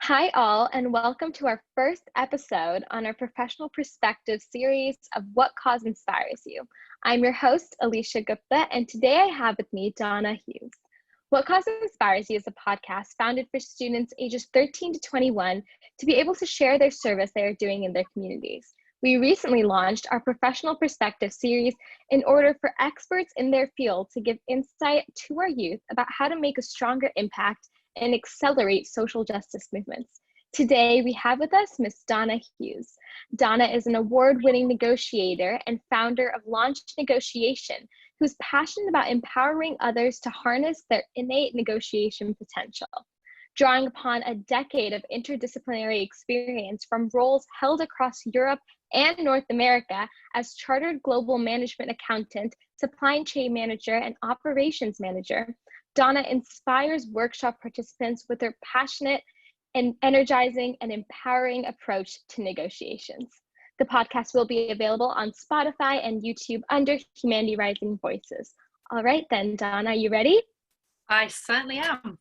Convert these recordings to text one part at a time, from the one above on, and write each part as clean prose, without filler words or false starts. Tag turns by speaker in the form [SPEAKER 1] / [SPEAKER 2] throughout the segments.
[SPEAKER 1] Hi, all, and welcome to our first episode on our professional perspective series of What Cause Inspires You. I'm your host, Alicia Gupta, and today I have with me Donna Hughes. What Cause Inspires You is a podcast founded for students ages 13 to 21 to be able to share their service they are doing in their communities. We recently launched our professional perspective series in order for experts in their field to give insight to our youth about how to make a stronger impact and accelerate social justice movements. Today, we have with us Ms. Donna Hughes. Donna is an award-winning negotiator and founder of Launch Negotiation, who's passionate about empowering others to harness their innate negotiation potential. Drawing upon a decade of interdisciplinary experience from roles held across Europe and North America as Chartered Global Management Accountant, Supply Chain Manager, and Operations Manager, Donna inspires workshop participants with her passionate and energizing and empowering approach to negotiations. The podcast will be available on Spotify and YouTube under Humanity Rising Voices. All right then, Donna, are you ready?
[SPEAKER 2] I certainly am.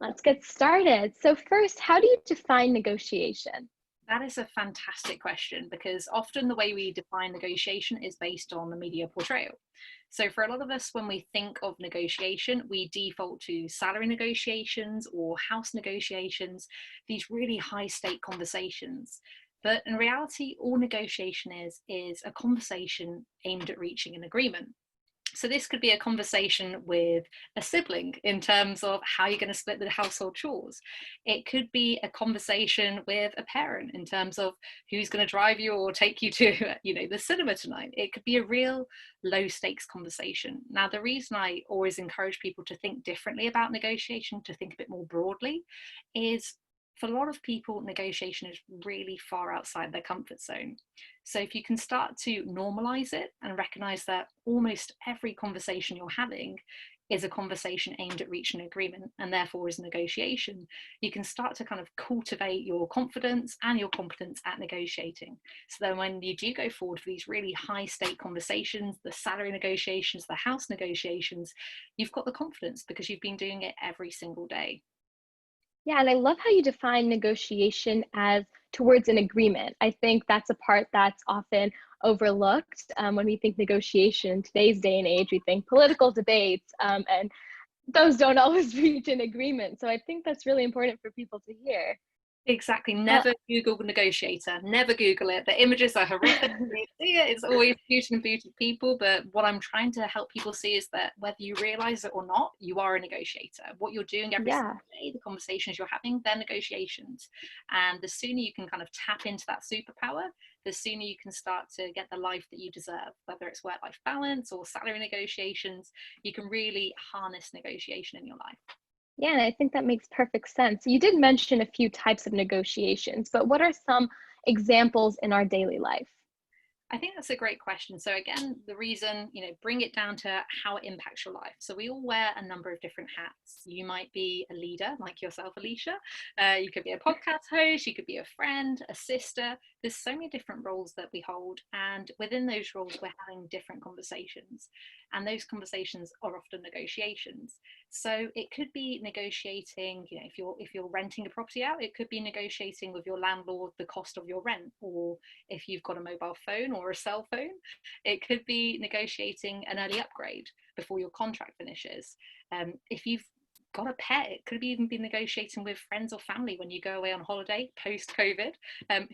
[SPEAKER 1] Let's get started. So first, how do you define negotiation?
[SPEAKER 2] That is a fantastic question because often the way we define negotiation is based on the media portrayal. So for a lot of us, when we think of negotiation, we default to salary negotiations or house negotiations, these really high stake conversations. But in reality, all negotiation is a conversation aimed at reaching an agreement. So this could be a conversation with a sibling in terms of how you're going to split the household chores. It could be a conversation with a parent in terms of who's going to drive you or take you to, the cinema tonight. It could be a real low stakes conversation. Now, the reason I always encourage people to think differently about negotiation, to think a bit more broadly, is for a lot of people, negotiation is really far outside their comfort zone. So if you can start to normalize it and recognize that almost every conversation you're having is a conversation aimed at reaching an agreement and therefore is a negotiation, you can start to kind of cultivate your confidence and your competence at negotiating. So then when you do go forward for these really high stake conversations, the salary negotiations, the house negotiations, you've got the confidence because you've been doing it every single day.
[SPEAKER 1] Yeah, and I love how you define negotiation as towards an agreement. I think that's a part that's often overlooked when we think negotiation. Today's day and age, we think political debates, and those don't always reach an agreement. So I think that's really important for people to hear.
[SPEAKER 2] Exactly. Never Google negotiator. Never Google it. The images are horrific. You see it. It's always beauty and beauty people. But what I'm trying to help people see is that whether you realize it or not, you are a negotiator. What you're doing every
[SPEAKER 1] Yeah.
[SPEAKER 2] single day, the conversations you're having, they're negotiations. And the sooner you can kind of tap into that superpower, the sooner you can start to get the life that you deserve, whether it's work-life balance or salary negotiations, you can really harness negotiation in your life.
[SPEAKER 1] Yeah, and I think that makes perfect sense. You did mention a few types of negotiations, but what are some examples in our daily life?
[SPEAKER 2] I think that's a great question. So again, the reason, bring it down to how it impacts your life. So we all wear a number of different hats. You might be a leader like yourself, Alicia. You could be a podcast host. You could be a friend, a sister. There's so many different roles that we hold. And within those roles, we're having different conversations. And those conversations are often negotiations. So it could be negotiating, if you're renting a property out, it could be negotiating with your landlord the cost of your rent, or if you've got a mobile phone or a cell phone, it could be negotiating an early upgrade before your contract finishes. If you've got a pet, it could even be negotiating with friends or family when you go away on holiday post COVID.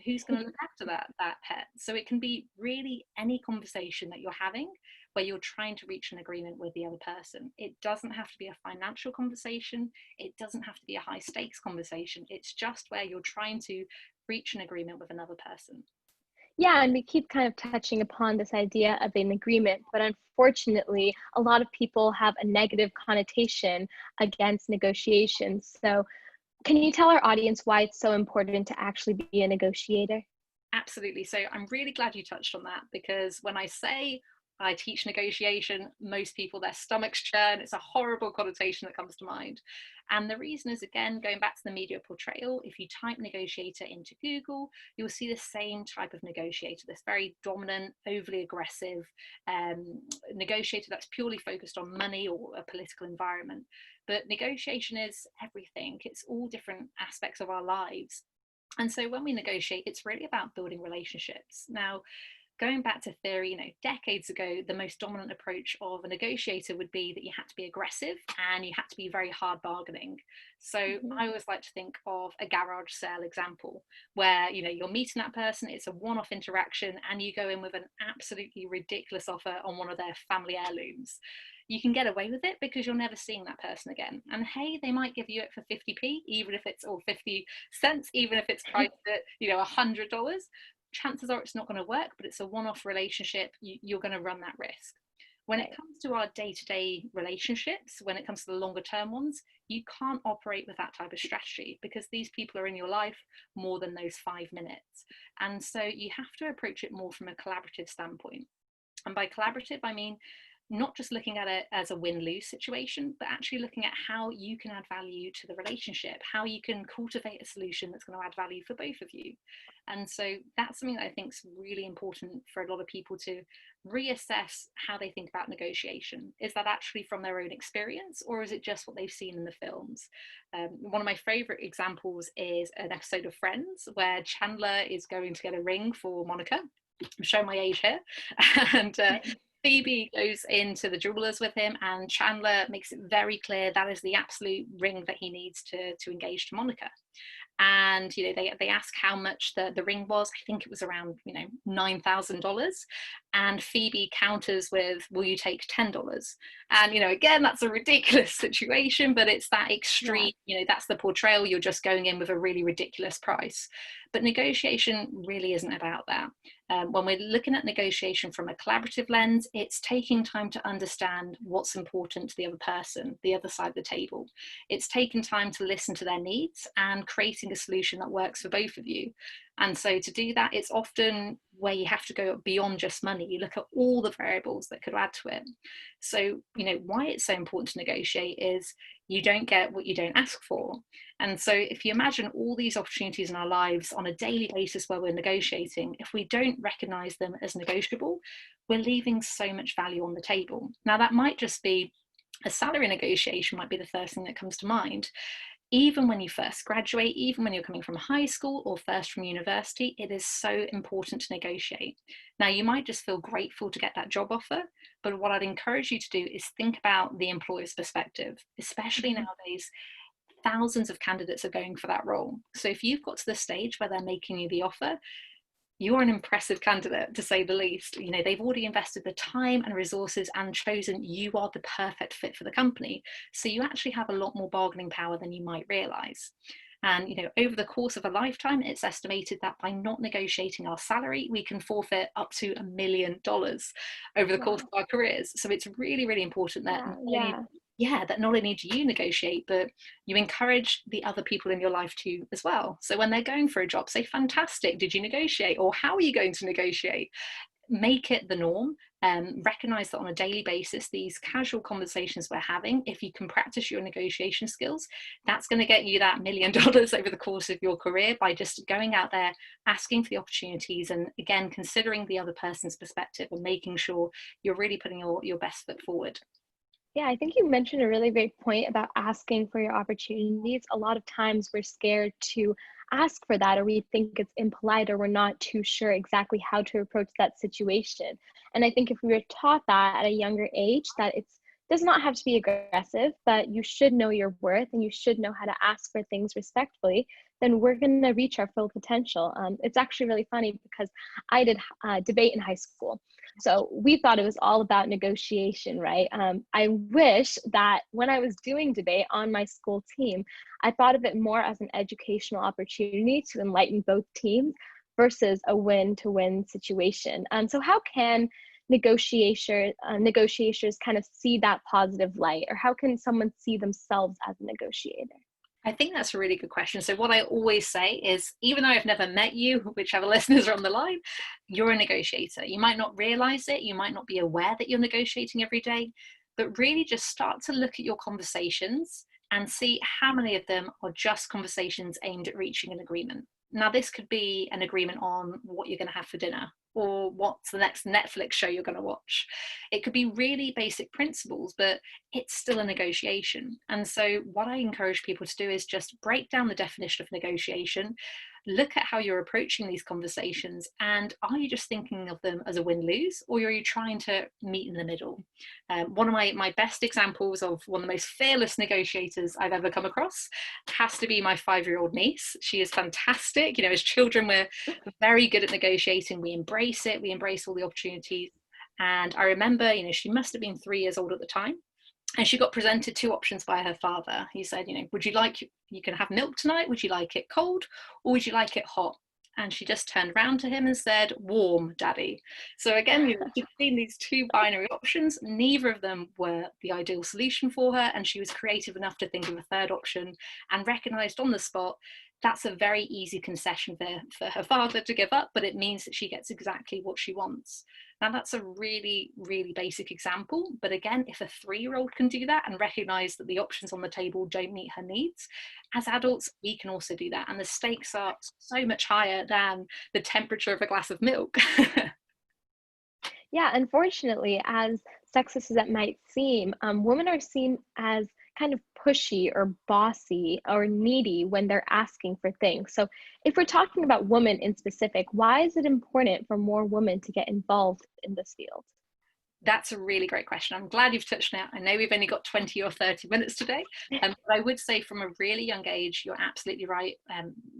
[SPEAKER 2] Who's going to look after that pet? So it can be really any conversation that you're having where you're trying to reach an agreement with the other person. It doesn't have to be a financial conversation. It doesn't have to be a high stakes conversation. It's just where you're trying to reach an agreement with another person.
[SPEAKER 1] Yeah, and we keep kind of touching upon this idea of an agreement, but unfortunately, a lot of people have a negative connotation against negotiations. So, can you tell our audience why it's so important to actually be a negotiator?
[SPEAKER 2] Absolutely. So I'm really glad you touched on that because when I say I teach negotiation, most people, their stomachs churn. It's a horrible connotation that comes to mind. And the reason is, again, going back to the media portrayal, if you type negotiator into Google, you'll see the same type of negotiator, this very dominant, overly aggressive negotiator that's purely focused on money or a political environment. But negotiation is everything. It's all different aspects of our lives. And so when we negotiate, it's really about building relationships. Now, going back to theory, decades ago, the most dominant approach of a negotiator would be that you had to be aggressive and you had to be very hard bargaining. So I always like to think of a garage sale example where, you're meeting that person, it's a one-off interaction, and you go in with an absolutely ridiculous offer on one of their family heirlooms. You can get away with it because you're never seeing that person again. And hey, they might give you it for 50p, even if it's, or 50 cents, even if it's priced at, $100. Chances are it's not going to work, but it's a one-off relationship. You're going to run that risk. When it comes to our day-to-day relationships, when it comes to the longer term ones, you can't operate with that type of strategy because these people are in your life more than those 5 minutes. And so you have to approach it more from a collaborative standpoint. And by collaborative, I mean not just looking at it as a win-lose situation, but actually looking at how you can add value to the relationship, how you can cultivate a solution that's going to add value for both of you. And so that's something that I think is really important for a lot of people to reassess how they think about negotiation. Is that actually from their own experience, or is it just what they've seen in the films? One of my favorite examples is an episode of Friends where Chandler is going to get a ring for Monica. I'm showing my age here. And Phoebe goes into the jewelers with him, and Chandler makes it very clear that is the absolute ring that he needs to engage to Monica. And they ask how much the ring was. I think it was around $9,000, and Phoebe counters with, will you take $10? And again, that's a ridiculous situation, but it's that extreme, that's the portrayal. You're just going in with a really ridiculous price. But negotiation really isn't about that. When we're looking at negotiation from a collaborative lens, it's taking time to understand what's important to the other person, the other side of the table. It's taking time to listen to their needs and creating a solution that works for both of you. And so to do that, it's often where you have to go beyond just money. You look at all the variables that could add to it. So, why it's so important to negotiate is you don't get what you don't ask for. And so if you imagine all these opportunities in our lives on a daily basis where we're negotiating, if we don't recognize them as negotiable, we're leaving so much value on the table. Now, that might just be a salary negotiation, might be the first thing that comes to mind. Even when you first graduate, even when you're coming from high school or first from university, it is so important to negotiate. Now, you might just feel grateful to get that job offer, but what I'd encourage you to do is think about the employer's perspective, especially nowadays. Thousands of candidates are going for that role. So if you've got to the stage where they're making you the offer, you're an impressive candidate, to say the least. They've already invested the time and resources and chosen you are the perfect fit for the company. So you actually have a lot more bargaining power than you might realize. And over the course of a lifetime, it's estimated that by not negotiating our salary, we can forfeit up to $1 million over the course of our careers. So it's really, really important that that not only do you negotiate, but you encourage the other people in your life to as well. So when they're going for a job, say, fantastic, did you negotiate? Or how are you going to negotiate? Make it the norm. Recognize that on a daily basis, these casual conversations we're having, if you can practice your negotiation skills, that's going to get you that $1 million over the course of your career by just going out there, asking for the opportunities, and again, considering the other person's perspective and making sure you're really putting your best foot forward.
[SPEAKER 1] Yeah, I think you mentioned a really great point about asking for your opportunities. A lot of times we're scared to ask for that, or we think it's impolite, or we're not too sure exactly how to approach that situation. And I think if we were taught that at a younger age, that it does not have to be aggressive, but you should know your worth and you should know how to ask for things respectfully, then we're going to reach our full potential. It's actually really funny because I did debate in high school. So we thought it was all about negotiation, right? I wish that when I was doing debate on my school team, I thought of it more as an educational opportunity to enlighten both teams versus a win-to-win situation. So how can negotiators kind of see that positive light, or how can someone see themselves as a negotiator?
[SPEAKER 2] I think that's a really good question. So what I always say is, even though I've never met you, whichever listeners are on the line, you're a negotiator. You might not realize it. You might not be aware that you're negotiating every day, but really just start to look at your conversations and see how many of them are just conversations aimed at reaching an agreement. Now, this could be an agreement on what you're going to have for dinner, or what's the next Netflix show you're going to watch. It could be really basic principles, but it's still a negotiation. And so what I encourage people to do is just break down the definition of negotiation, look at how you're approaching these conversations, and are you just thinking of them as a win-lose, or are you trying to meet in the middle? One of my best examples of one of the most fearless negotiators I've ever come across has to be my 5-year-old niece. She is fantastic. As children, we're very good at negotiating. We embrace it. We embrace all the opportunities. And I remember, she must have been 3 years old at the time. And she got presented 2 options by her father. He said, would you can have milk tonight? Would you like it cold, or would you like it hot? And she just turned around to him and said, warm, daddy. So again, she'd seen these 2 binary options. Neither of them were the ideal solution for her. And she was creative enough to think of a 3rd option and recognized on the spot that's a very easy concession for her father to give up, but it means that she gets exactly what she wants. Now, that's a really, really basic example. But again, if a 3-year-old can do that and recognize that the options on the table don't meet her needs, as adults, we can also do that. And the stakes are so much higher than the temperature of a glass of milk.
[SPEAKER 1] Yeah, unfortunately, as sexist as it might seem, women are seen as kind of pushy or bossy or needy when they're asking for things. So if we're talking about women in specific, why is it important for more women to get involved in this field?
[SPEAKER 2] That's a really great question. I'm glad you've touched on it. I know we've only got 20 or 30 minutes today, but I would say from a really young age, you're absolutely right.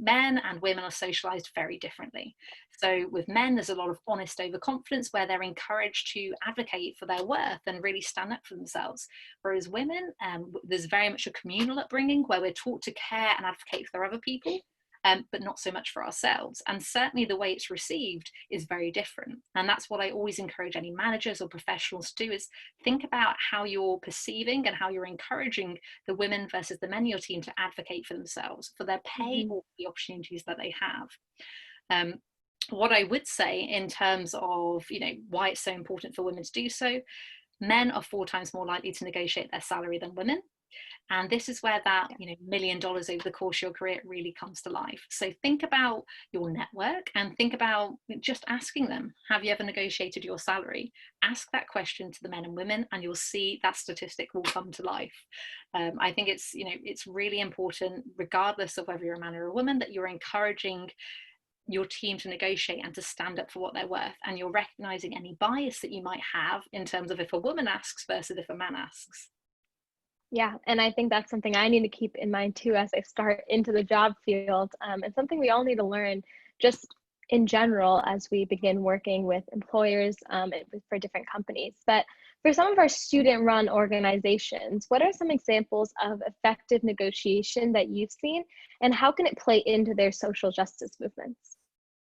[SPEAKER 2] Men and women are socialized very differently. So with men, there's a lot of honest overconfidence where they're encouraged to advocate for their worth and really stand up for themselves. Whereas women, there's very much a communal upbringing where we're taught to care and advocate for other people. But not so much for ourselves. And certainly the way it's received is very different. And that's what I always encourage any managers or professionals to do, is think about how you're perceiving and how you're encouraging the women versus the men in your team to advocate for themselves, for their pay, or the opportunities that they have. What I would say in terms of, why it's so important for women to do so, men are 4 times more likely to negotiate their salary than women. And this is where that $1 million over the course of your career really comes to life. So think about your network and think about just asking them, have you ever negotiated your salary? Ask that question to the men and women, and you'll see that statistic will come to life. I think it's really important, regardless of whether you're a man or a woman, that you're encouraging your team to negotiate and to stand up for what they're worth, and you're recognizing any bias that you might have in terms of if a woman asks versus if a man asks.
[SPEAKER 1] Yeah, and I think that's something I need to keep in mind too as I start into the job field. It's something we all need to learn just in general as we begin working with employers for different companies. But for some of our student-run organizations, what are some examples of effective negotiation that you've seen, and how can it play into their social justice movements?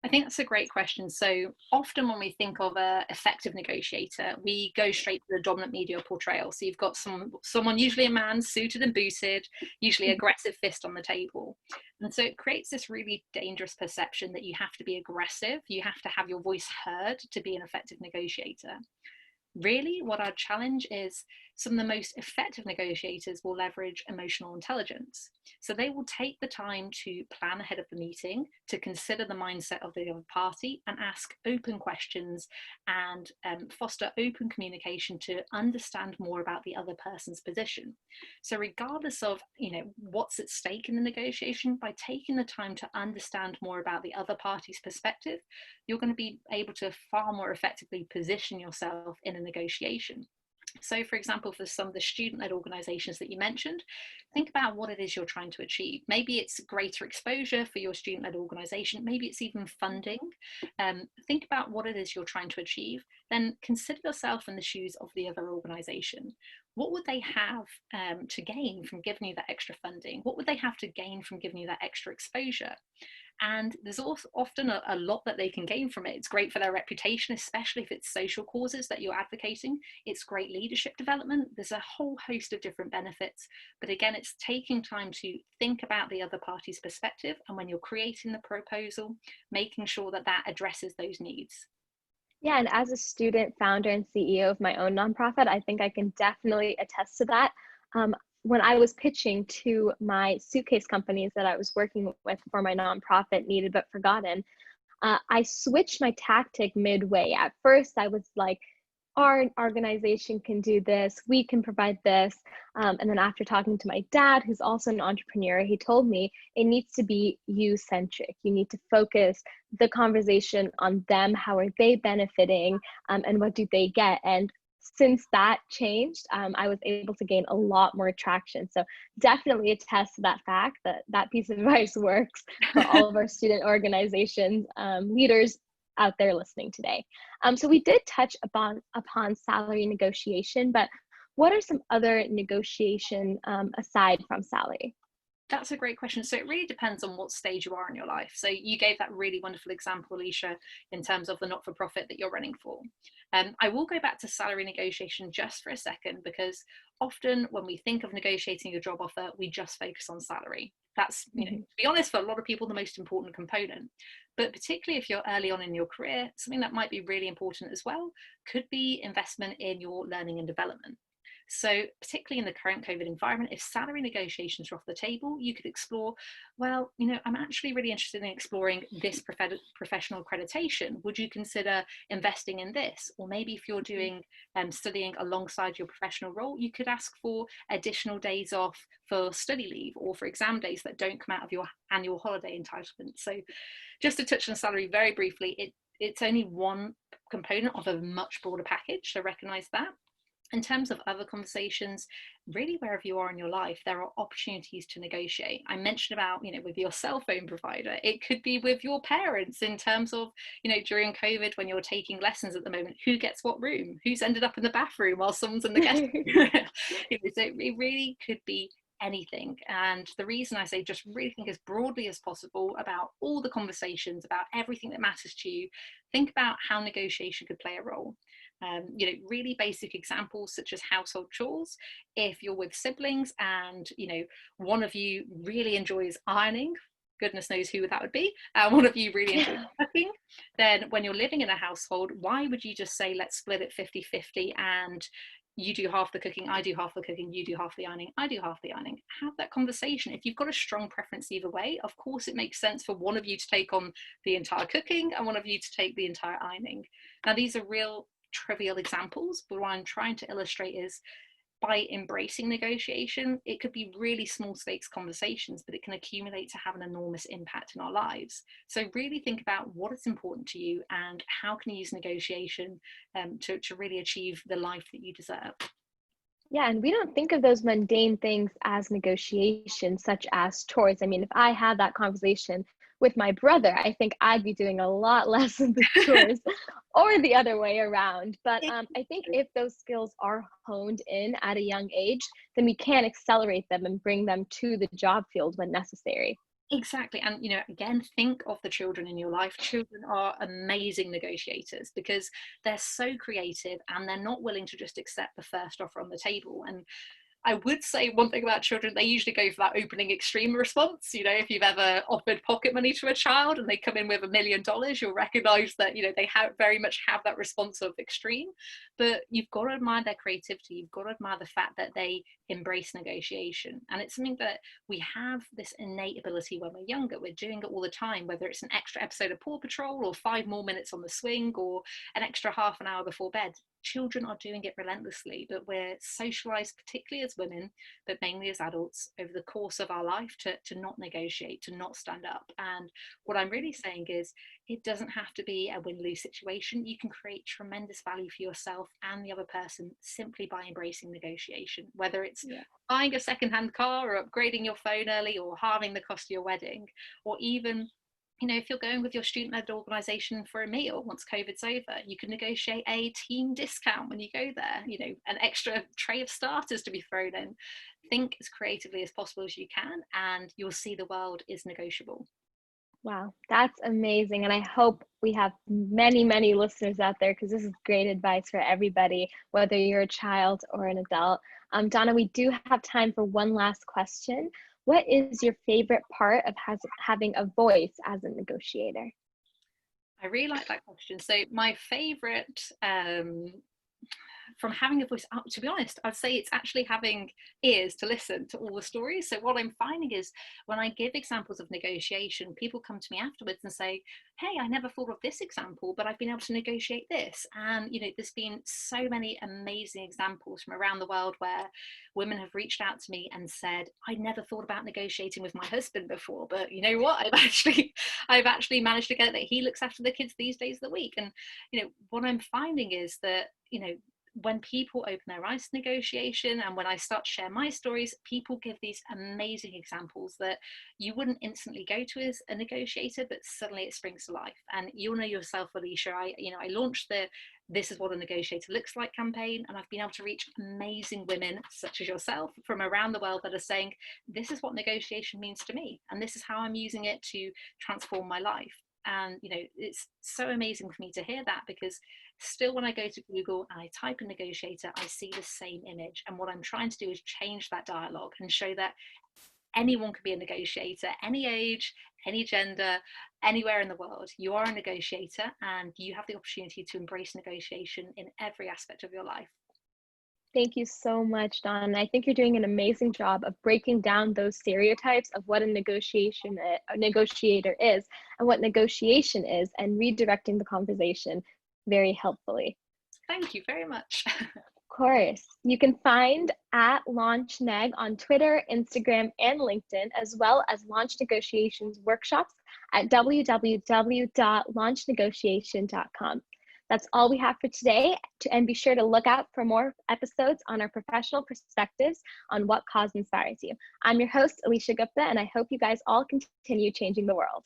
[SPEAKER 2] I think that's a great question. So often when we think of an effective negotiator, we go straight to the dominant media portrayal. So you've got someone, usually a man, suited and booted, usually aggressive fist on the table. And so it creates this really dangerous perception that you have to be aggressive, you have to have your voice heard to be an effective negotiator. Really, what our challenge is, some of the most effective negotiators will leverage emotional intelligence. So they will take the time to plan ahead of the meeting, to consider the mindset of the other party and ask open questions, and foster open communication to understand more about the other person's position. So regardless of what's at stake in the negotiation, by taking the time to understand more about the other party's perspective, you're going to be able to far more effectively position yourself in a negotiation. So, for example, for some of the student-led organisations that you mentioned, think about what it is you're trying to achieve. Maybe it's greater exposure for your student-led organisation. Maybe it's even funding. Think about what it is you're trying to achieve. Then consider yourself in the shoes of the other organisation. What would they have to gain from giving you that extra funding? What would they have to gain from giving you that extra exposure? And there's also often a lot that they can gain from it. It's great for their reputation, especially if it's social causes that you're advocating. It's great leadership development. There's a whole host of different benefits. But again, it's taking time to think about the other party's perspective. And when you're creating the proposal, making sure that that addresses those needs.
[SPEAKER 1] Yeah, and as a student founder and CEO of my own nonprofit, I think I can definitely attest to that. When I was pitching to my suitcase companies that I was working with for my nonprofit, Needed But Forgotten, I switched my tactic midway. At first, I was like, our organization can do this, we can provide this. And then after talking to my dad, who's also an entrepreneur, he told me it needs to be you centric. You need to focus the conversation on them. How are they benefiting? And what do they get? And since that changed, I was able to gain a lot more traction. So definitely attest to that fact that that piece of advice works for all of our student organizations, leaders out there listening today. So we did touch upon salary negotiation, but what are some other negotiation aside from salary?
[SPEAKER 2] That's a great question. So it really depends on what stage you are in your life. So you gave that really wonderful example, Alicia, in terms of the not-for-profit that you're running for. I will go back to salary negotiation just for a second, because often when we think of negotiating a job offer, we just focus on salary. That's, to be honest, for a lot of people, the most important component. But particularly if you're early on in your career, something that might be really important as well could be investment in your learning and development. So, particularly in the current COVID environment, if salary negotiations are off the table, you could explore, well, I'm actually really interested in exploring this professional accreditation. Would you consider investing in this? Or maybe if you're doing studying alongside your professional role, you could ask for additional days off for study leave or for exam days that don't come out of your annual holiday entitlement. So, just to touch on salary very briefly, it's only one component of a much broader package, so recognize that. In terms of other conversations, really wherever you are in your life, there are opportunities to negotiate. I mentioned about, with your cell phone provider, it could be with your parents in terms of, during COVID, when you're taking lessons at the moment, who gets what room, who's ended up in the bathroom while someone's in the guest room. So it really could be anything. And the reason I say just really think as broadly as possible about all the conversations, about everything that matters to you, think about how negotiation could play a role. Really basic examples such as household chores. If you're with siblings and, one of you really enjoys ironing, goodness knows who that would be, one of you really enjoys cooking, then when you're living in a household, why would you just say, let's split it 50-50 and you do half the cooking, I do half the cooking, you do half the ironing, I do half the ironing? Have that conversation. If you've got a strong preference either way, of course it makes sense for one of you to take on the entire cooking and one of you to take the entire ironing. Now, these are real trivial examples, but what I'm trying to illustrate is by embracing negotiation, it could be really small stakes conversations, but it can accumulate to have an enormous impact in our lives. So really think about what is important to you and how can you use negotiation to really achieve the life that you deserve.
[SPEAKER 1] Yeah, and we don't think of those mundane things as negotiation, such as chores. I mean, if I had that conversation with my brother, I think I'd be doing a lot less of the chores or the other way around. But I think if those skills are honed in at a young age, then we can accelerate them and bring them to the job field when necessary.
[SPEAKER 2] Exactly. And, again, think of the children in your life. Children are amazing negotiators because they're so creative and they're not willing to just accept the first offer on the table. And I would say one thing about children, they usually go for that opening extreme response. If you've ever offered pocket money to a child and they come in with $1 million, you'll recognize that, they very much have that response of extreme. But you've got to admire their creativity. You've got to admire the fact that they embrace negotiation. And it's something that we have this innate ability when we're younger. We're doing it all the time, whether it's an extra episode of Paw Patrol or 5 more minutes on the swing or an extra half an hour before bed. Children are doing it relentlessly, but we're socialized, particularly as women, but mainly as adults, over the course of our life to not negotiate, to not stand up. And what I'm really saying is it doesn't have to be a win-lose situation. You can create tremendous value for yourself and the other person simply by embracing negotiation, whether it's buying a second-hand car or upgrading your phone early or halving the cost of your wedding, or even if you're going with your student-led organisation for a meal once COVID's over, you can negotiate a team discount when you go there, an extra tray of starters to be thrown in. Think as creatively as possible as you can, and you'll see the world is negotiable.
[SPEAKER 1] Wow, that's amazing. And I hope we have many, many listeners out there because this is great advice for everybody, whether you're a child or an adult. Donna, we do have time for one last question. What is your favorite part of having a voice as a negotiator?
[SPEAKER 2] I really like that question. So my favorite from having a voice up, to be honest, I'd say it's actually having ears to listen to all the stories. So what I'm finding is when I give examples of negotiation, people come to me afterwards and say, hey, I never thought of this example, but I've been able to negotiate this. And there's been so many amazing examples from around the world where women have reached out to me and said, I never thought about negotiating with my husband before, but you know what, I've actually managed to get it that he looks after the kids these days of the week. And what I'm finding is that when people open their eyes to negotiation and when I start to share my stories, people give these amazing examples that you wouldn't instantly go to as a negotiator, but suddenly it springs to life. And you'll know yourself, Alicia, I launched the This Is What a Negotiator Looks Like campaign, and I've been able to reach amazing women such as yourself from around the world that are saying, this is what negotiation means to me, and this is how I'm using it to transform my life. And it's so amazing for me to hear that, because still when I go to Google and I type in negotiator, I see the same image. And what I'm trying to do is change that dialogue and show that anyone can be a negotiator, any age, any gender, anywhere in the world. You are a negotiator and you have the opportunity to embrace negotiation in every aspect of your life.
[SPEAKER 1] Thank you so much, Don. I think you're doing an amazing job of breaking down those stereotypes of what a negotiator is and what negotiation is, and redirecting the conversation very helpfully.
[SPEAKER 2] Thank you very much.
[SPEAKER 1] Of course. You can find at LaunchNeg on Twitter, Instagram, and LinkedIn, as well as Launch Negotiations workshops at www.launchnegotiation.com. That's all we have for today, and be sure to look out for more episodes on our professional perspectives on what cause inspires you. I'm your host, Alicia Gupta, and I hope you guys all continue changing the world.